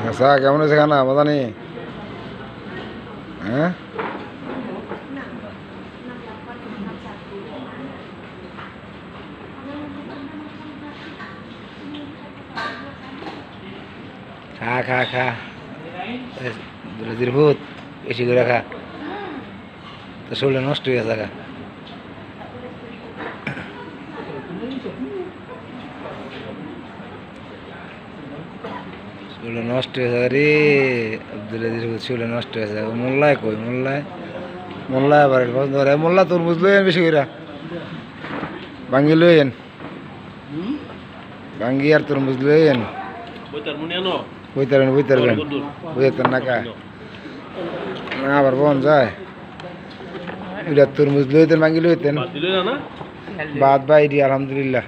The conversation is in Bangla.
আচ্ছা কেমন আছে খানা মজা নেই? হ্যাঁ খা খা খা দুলাজির ভূত বেশি করে খা তো শরীরটা নষ্ট হয়ে গেছে খা শরীরটা নষ্ট হয়ে যাবে রে আব্দুলাজির ভূত শরীরটা নষ্ট হয়ে যাবে মোল্লায় কই মোল্লায় আবার ধরে মোল্লা তরমুজ লই আন বেশি করে ভাঙ্গি লই আন ভাঙ্গি আর তরমুজ লই আন বইতার না কা না আবার বন যায় তরমুজ লইতেন ভাঙ্গি লইতেন বাদ বাই দি আলহামদুলিল্লাহ।